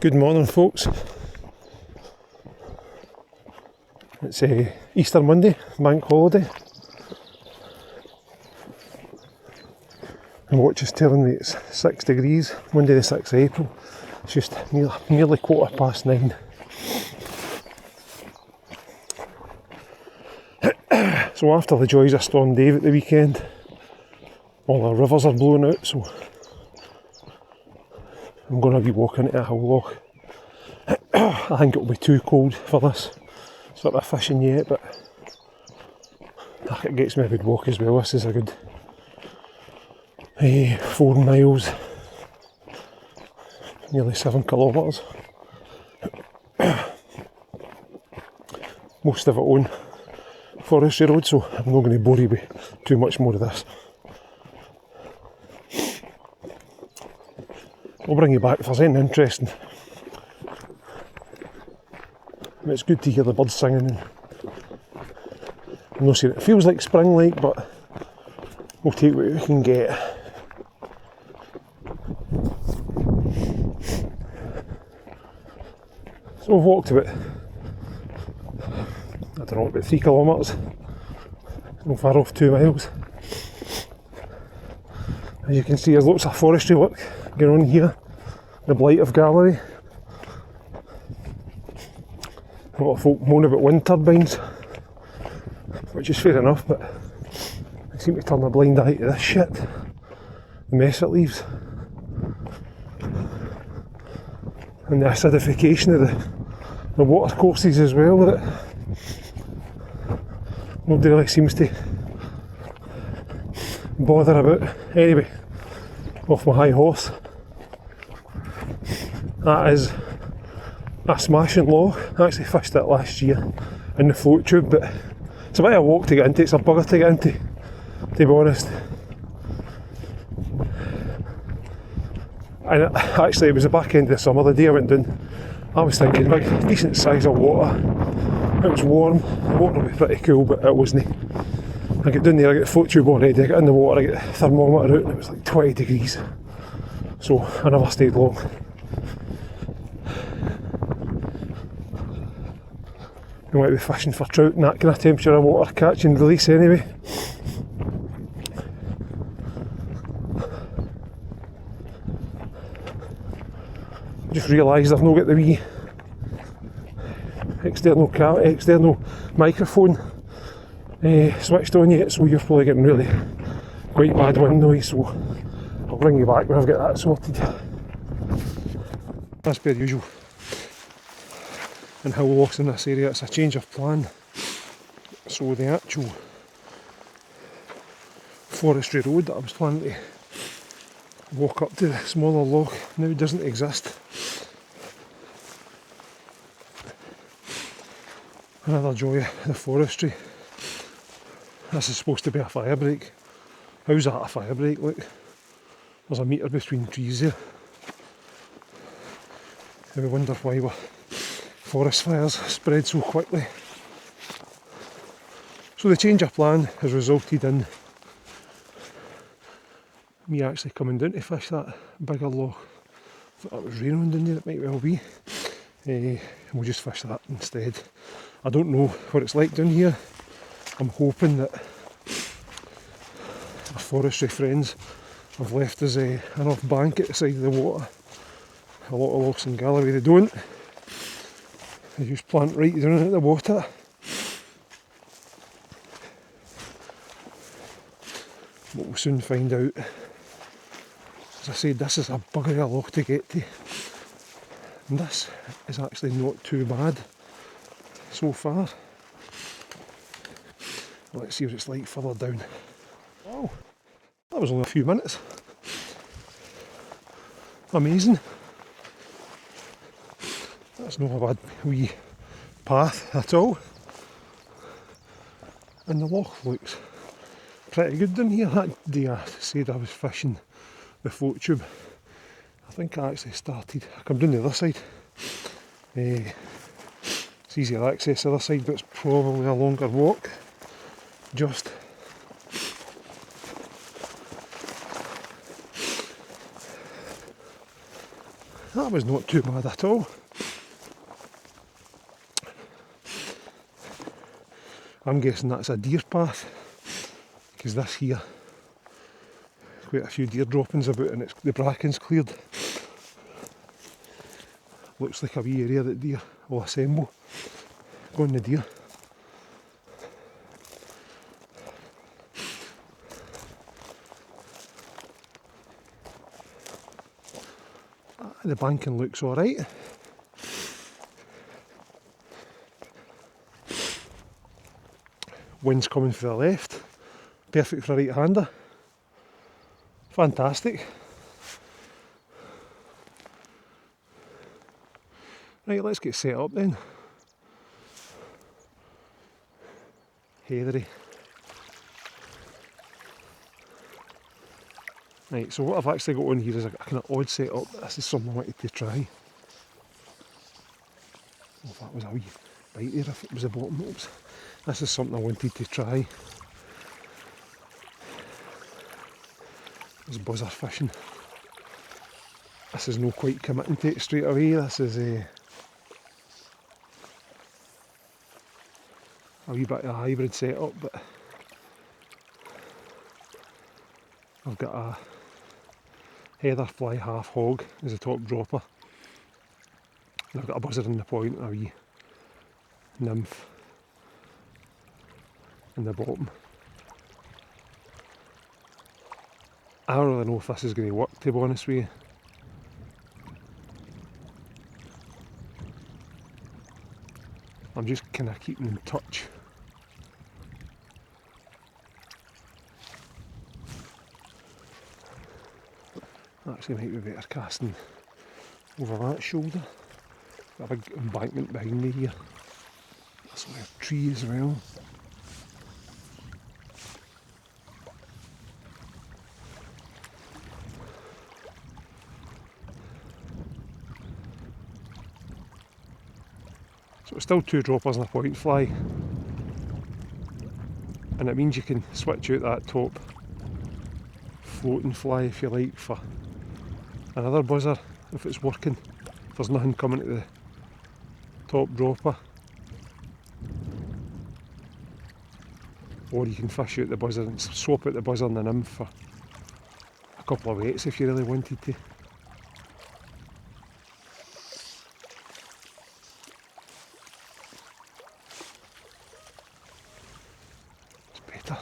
Good morning, folks. It's Easter Monday, bank holiday. My watch is telling me it's 6 degrees, Monday the 6th of April. It's just nearly 9:15. So after the joys of Storm Dave at the weekend, all our rivers are blowing out, so I'm going to be walking into a loch. I think it'll be too cold for this sort of fishing yet, but it gets me a good walk as well. This is a good 4 miles, nearly 7 kilometres. Most of it on forestry road, so I'm not going to bore you with too much more of this. I'll bring you back if there's anything interesting. It's good to hear the birds singing. I'm not saying it feels like spring like, but we'll take what we can get. So we've walked about, I don't know, about 3 kilometres. Not far off 2 miles. As you can see, there's lots of forestry work going on here. The Blight of Gallery. A lot of folk moan about wind turbines, which is fair enough, but I seem to turn a blind eye to this shit. The mess it leaves. And the acidification of the water courses as well, that nobody really seems to bother about. Anyway, off my high horse. That is a smashing loch. I actually fished it last year in the float tube, but it's a bit of a walk to get into, it's a bugger to get into, to be honest. And actually it was the back end of the summer, the day I went down, I was thinking big, decent size of water. It was warm, the water would be pretty cool, but it wasn't. I get down there, I get the float tube on ready, I get in the water, I get the thermometer out, and it was like 20 degrees. So I never stayed long. You might be fishing for trout in that kind of temperature of water, catch and release anyway. I just realised I've not got the wee external microphone switched on yet, so you're probably getting really quite bad wind noise, so I'll bring you back when I've got that sorted. As per usual, in hill lochs in this area, it's a change of plan. So the actual forestry road that I was planning to walk up to the smaller loch now doesn't exist. Another joy of the forestry. This is supposed to be a fire break. How's that a fire break? Look, there's a metre between trees there. I wonder why forest fires spread so quickly. So the change of plan has resulted in me actually coming down to fish that bigger loch. I thought it was raining down there, it might well be. We'll just fish that instead. I don't know what it's like down here. I'm hoping that our forestry friends have left us enough bank at the side of the water. A lot of lochs in Galloway they don't. They just plant right down at the water. But we'll soon find out. As I said, this is a bugger of a loch to get to. And this is actually not too bad so far. Let's see what it's like further down. Wow, that was only a few minutes. Amazing. That's not a bad wee path at all. And the loch looks pretty good down here. That day I said I was fishing the float tube, I think I actually started, I come down the other side. It's easier access the other side, but it's probably a longer walk. Just That was not too bad at all. I'm guessing that's a deer path, because this here, quite a few deer droppings about, and the bracken's cleared. Looks like a wee area that deer will assemble, go on the deer. The banking looks alright. Wind's coming from the left, perfect for a right-hander. Fantastic. Right, let's get set up then. Heathery. Right, so what I've actually got on here is a kind of odd setup. This is something I wanted to try. Oh, if that was a wee bite there, if it was the bottom. Oops. This is something I wanted to try. It's buzzer fishing. This is not quite committing to it straight away. This is a wee bit of a hybrid setup, but I've got a heather fly half hog as a top dropper. And I've got a buzzer in the point, a wee nymph in the bottom. I don't really know if this is going to work, to be honest with you. I'm just kind of keeping in touch. Actually might be better casting over that shoulder. Got a big embankment behind me here. That's like a tree as well. So it's still 2 droppers and a point fly, and it means you can switch out that top floating fly, if you like, for another buzzer if it's working, if there's nothing coming to the top dropper. Or you can fish out the buzzer and swap out the buzzer and the nymph for a couple of weights if you really wanted to. It's better.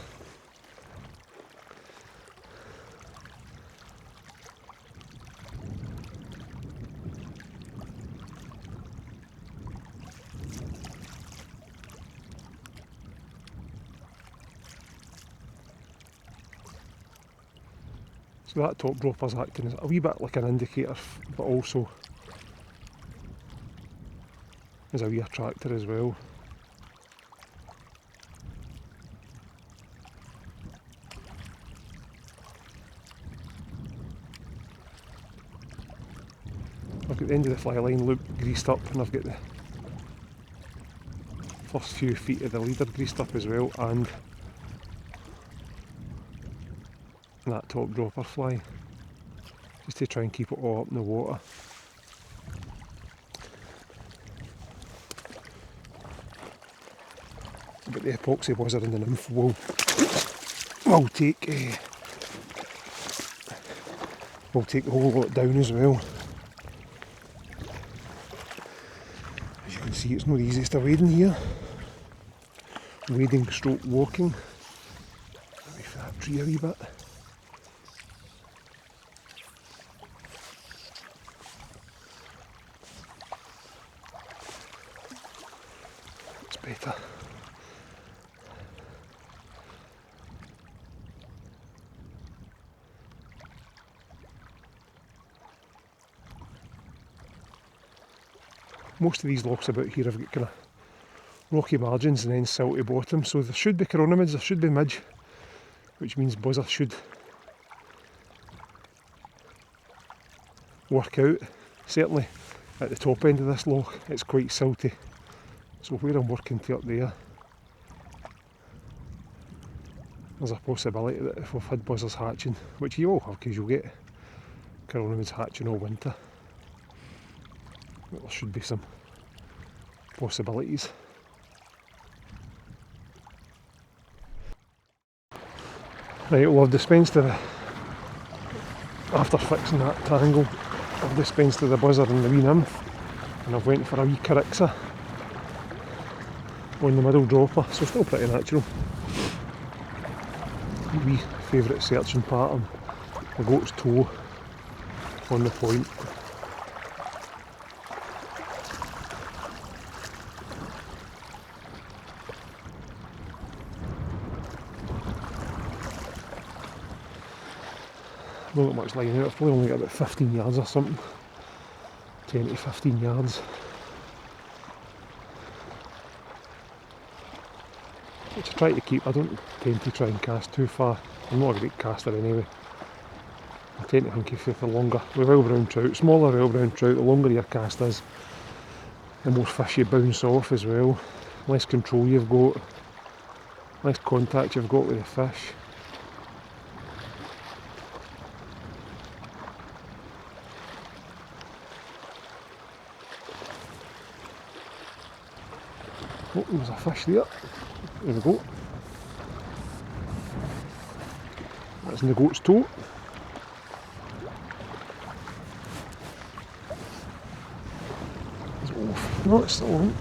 So that top dropper's acting as a wee bit like an indicator, but also as a wee attractor as well. I've got the end of the fly line loop greased up, and I've got the first few feet of the leader greased up as well, and that top dropper fly, just to try and keep it all up in the water. But the epoxy buzzer and the nymph will take the whole lot down as well. As you can see, it's not the easiest of wading here. Wading stroke walking. Let me for that tree a wee bit. It's better. Most of these lochs about here have got kind of rocky margins and then silty bottom, so there should be chironomids, there should be midge, which means buzzer should work out. Certainly at the top end of this loch it's quite silty, so where I'm working to up there, there's a possibility that if we've had buzzers hatching, which you will have because you'll get chironomids hatching all winter, But there should be some possibilities. Right, well I've dispensed of the, after fixing that tangle, I've dispensed of the buzzard and the wee nymph, and I've went for a wee carixa on the middle dropper, so still pretty natural. Wee favourite searching pattern, the goat's toe on the point. Not got much line out, I've probably only got about 15 yards or something. 10 to 15 yards. Which I try to keep, I don't tend to try and cast too far. I'm not a great caster anyway. I tend to think if the longer, with well-brown trout, smaller well-brown trout, the longer your cast is, the more fish you bounce off as well. Less control you've got, less contact you've got with the fish. Oh, there's a fish there. There we go. That's in the goat's toe. It's off. No, it's still on.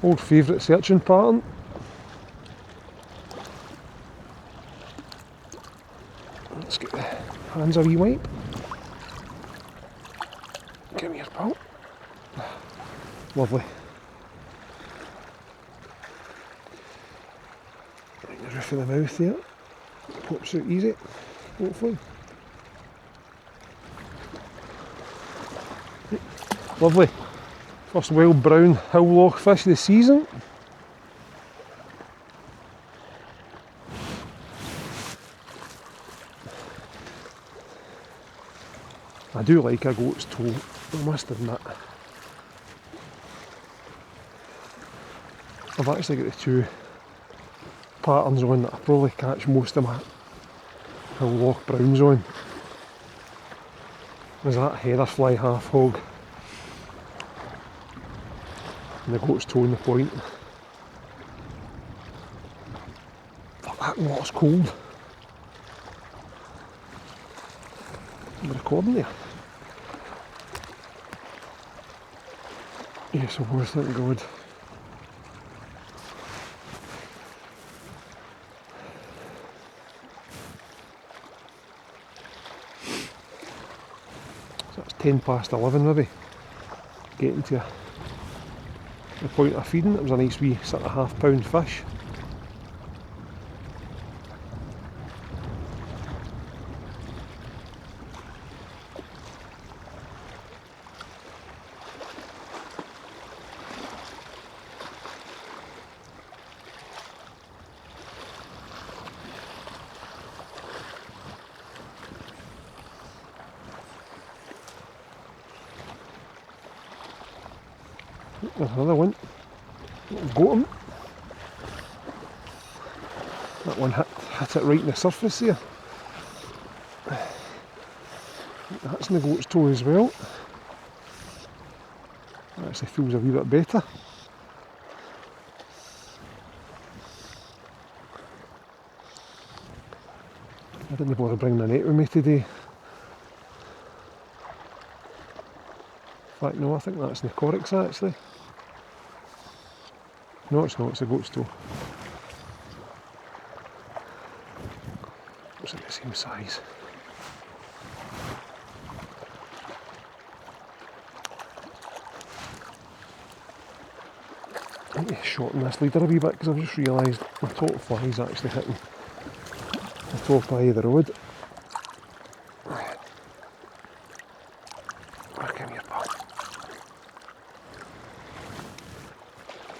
Old favourite searching pattern. Let's get the hands a wee wipe. Give me your pal. Lovely. Right, the roof of the mouth there. Pops out easy, hopefully. Lovely. First wild brown hill loch fish of the season. I do like a goat's toe, I must admit. I've actually got the two patterns on that I probably catch most of my hill loch browns on. There's that heatherfly half hog and the goat's toe on the point. Fuck, that water's cold. I'm recording there. Yes, of course, thank God. So it's 10 past 11 maybe. Getting to the point of feeding. It was a nice wee sort of £1/2 fish. There's another one. Got him. That one hit it right in the surface there. That's in the goat's toe as well. That actually feels a wee bit better. I didn't bother bringing a net with me today. In fact, no, I think that's in the coryx actually. No, it's not, it's a goat's toe. It's the same size. I need to shorten this leader a wee bit because I've just realised my top fly is actually hitting the top eye of the road. Come here, pal.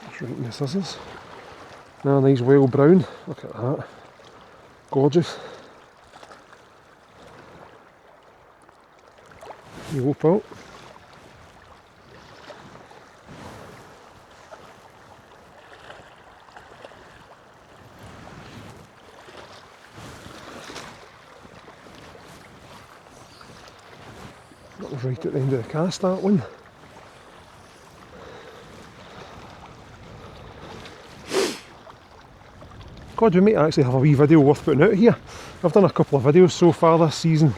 Just right in the scissors. Now nice well brown. Look at that. Gorgeous. You go, pal. was right at the end of the cast, that one. God, we might actually have a wee video worth putting out here. I've done a couple of videos so far this season.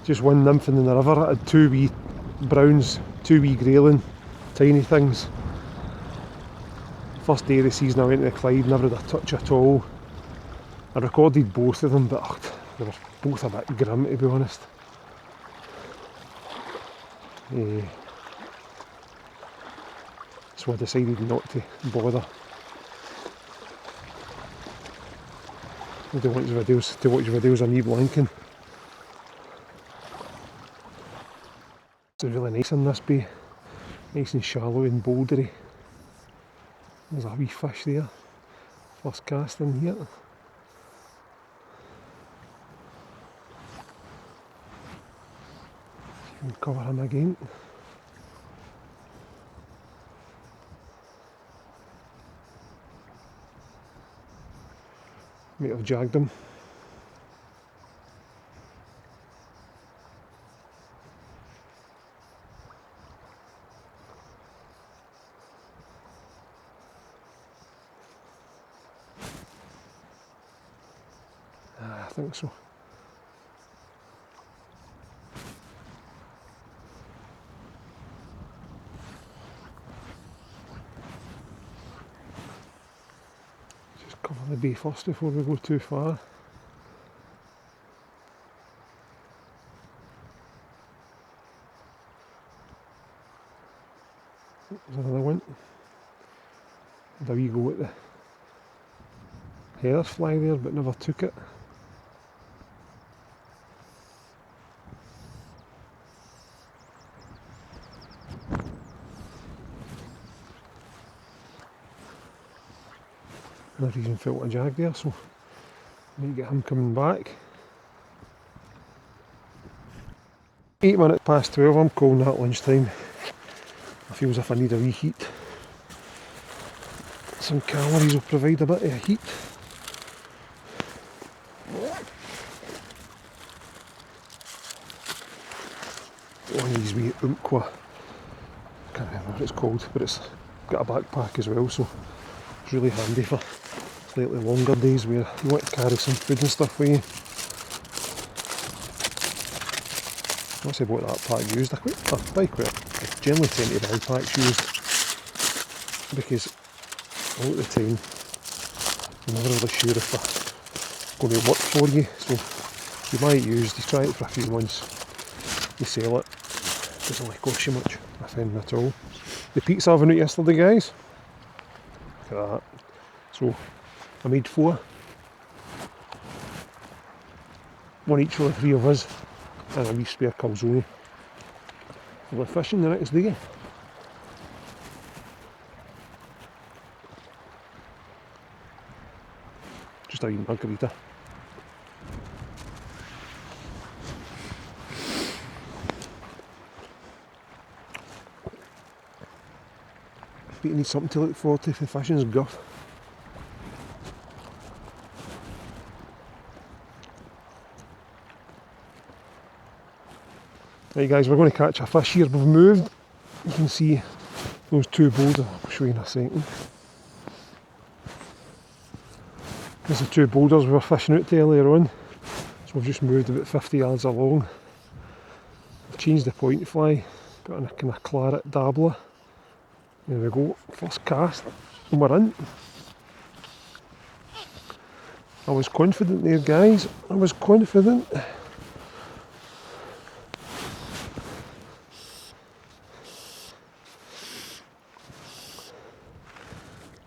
Just one nymphing in the river. I had 2 wee browns, 2 wee grayling, tiny things. First day of the season I went to the Clyde, never had a touch at all. I recorded both of them, but they were both a bit grim, to be honest. So I decided not to bother. I don't watch videos of me blanking. It's really nice in this bay, nice and shallow and bouldery. There's a wee fish there, first cast in here. You can cover him again. Might have jagged him. I think so. Just cover the bay first before we go too far. There's another one. Had a wee go at the heather fly there, but never took it. I've even felt a jag there, so might get him coming back. 8 minutes past 12, I'm calling that lunchtime. I feel as if I need a wee heat. Some calories will provide a bit of heat. One of these wee umqua, I can't remember what it's called, but it's got a backpack as well, so it's really handy for slightly longer days where you want to carry some food and stuff with you. Not say what that pack used. I generally tend to buy packs used because a lot of the time I'm never really sure if it's going to work for you. So you buy it used, you try it for a few months, you sell it. It doesn't really cost you much, if anything at all. The pizza oven out yesterday, guys. Look at that. So I made 4. One each for the 3 of us, and a wee spare calzone for the fishing the next day. Just a wee margarita. But you need something to look forward to if the fishing's guff. Right guys, we're going to catch a fish here. We've moved. You can see those 2 boulders. I'll show you in a second. There's the 2 boulders we were fishing out to earlier on. So we've just moved about 50 yards along. I've changed the point fly. Got a kind of claret dabbler. There we go. First cast. And we're in. I was confident there, guys. I was confident.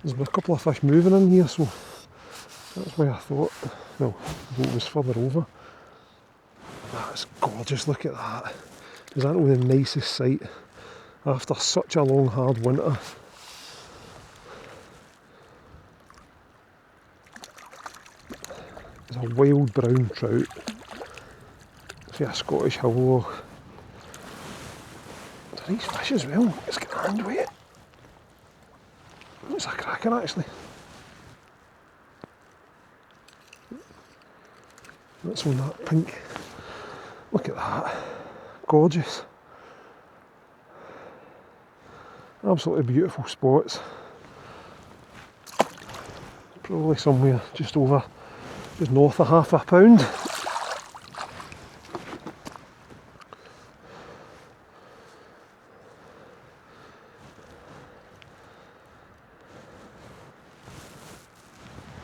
There's been a couple of fish moving in here, so that's why I thought, well, the boat was further over. That's gorgeous, look at that. Is that not the nicest sight after such a long hard winter? It's a wild brown trout. See a Scottish hill loch. It's a nice fish as well, it's got a hand weight. It's a cracker actually. That's on that pink. Look at that. gorgeous. Absolutely beautiful spots. Probably somewhere just north of half a pound.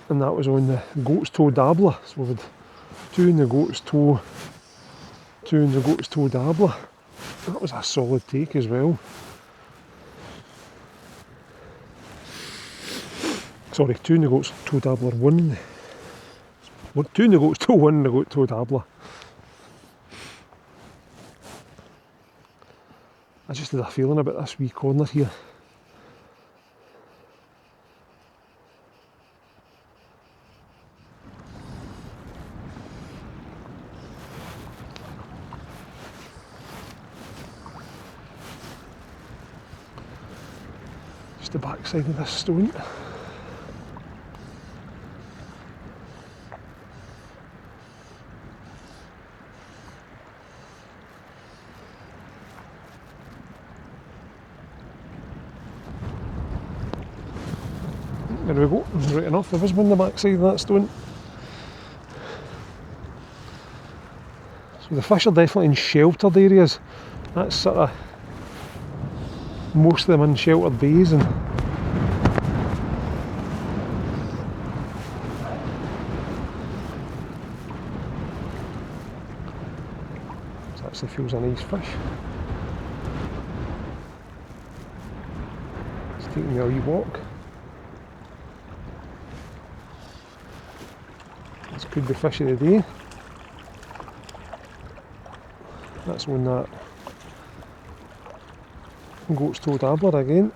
And that was on the goat's toe dabbler. So we had 2 in the goat's toe, 2 in the goat's toe dabbler. That was a solid take as well. Sorry, 2 in the goat's toe dabbler, 1 in the 2 in the goat's toe, 1 in the goat toe dabbler. I just had a feeling about this wee corner here. Just the back side of this stone. There we go, right enough, there was one on the back side of that stone. So the fish are definitely in sheltered areas. That's sort of most of them in sheltered bays, and this actually feels a nice fish. It's taking me a wee walk. This could be fish of the day. That's on that goat's toe dabbler again,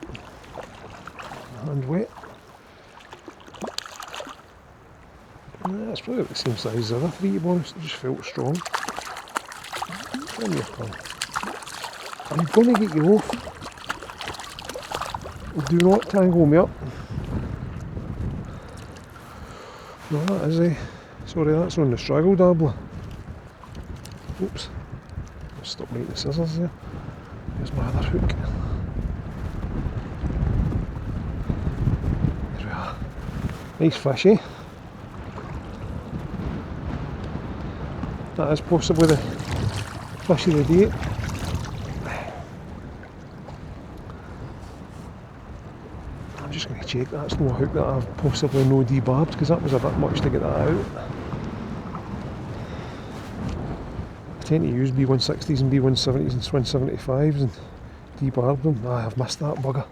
and wet. That's probably about the same size as the other 3, to be honest. It just felt strong. Come here, pal. I'm going to get you off. Do not tangle me up. No, that is sorry, that's on the straggle dabbler. Oops. I'll stop making the scissors there. Here's my other hook. There we are. Nice fish, eh? That is possibly the fish of the day. I'm just going to check that's no hook that I've possibly no debarbed, because that was a bit much to get that out. I tend to use B160s and B170s and 175s and debarb them. Ah, I've missed that bugger.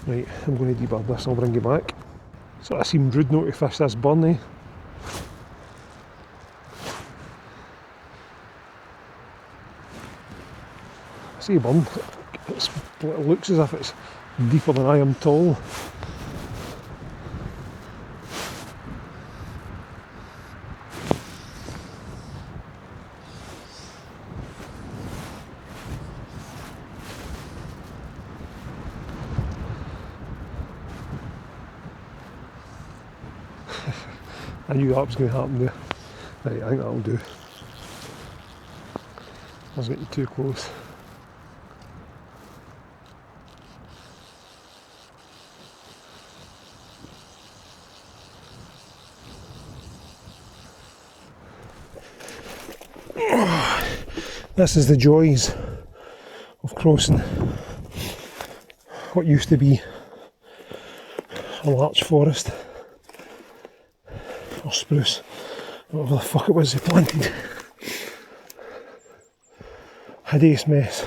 Right, I'm going to debarb this and I'll bring you back. Sort of seemed rude not to fish this burn, eh? I see a burn, it looks as if it's deeper than I am tall. I knew that was going to happen there. Right, I think that'll do. I was getting too close. This is the joys of crossing what used to be a larch forest, or spruce, whatever the fuck it was they planted. Hideous mess.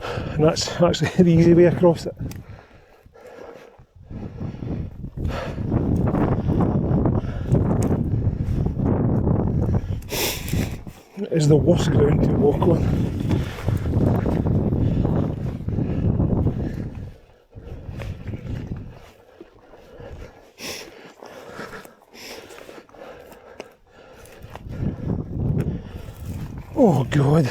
And that's actually the easy way across it. It is the worst ground to walk on. Oh God.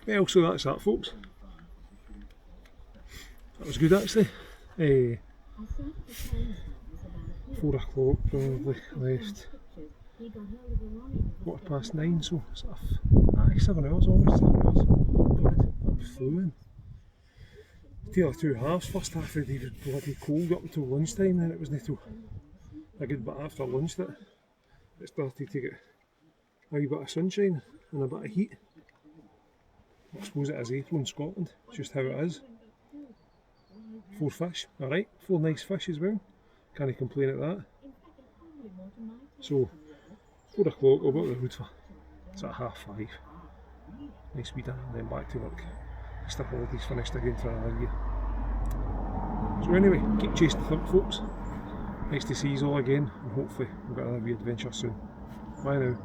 Well, so that's that, folks. good actually. 4 o'clock probably left. 9:15, so sort of 7 hours almost. 7 hours. Good. I flew in. Tail of two halves. First half of the day was bloody cold up until lunchtime, then it wasn't till a good bit after lunch that it started to get a wee bit of sunshine and a bit of heat. I suppose it is April in Scotland, it's just how it is. 4 fish, alright, 4 nice fish as well, can't complain at that. So, 4 o'clock, I'll be up the road for sort of 5:30. Nice wee dinner and then back to work. Easter holidays finished again for another year. So anyway, keep chasing the thumph folks. Nice to see you all again and hopefully we'll get another wee adventure soon. Bye now.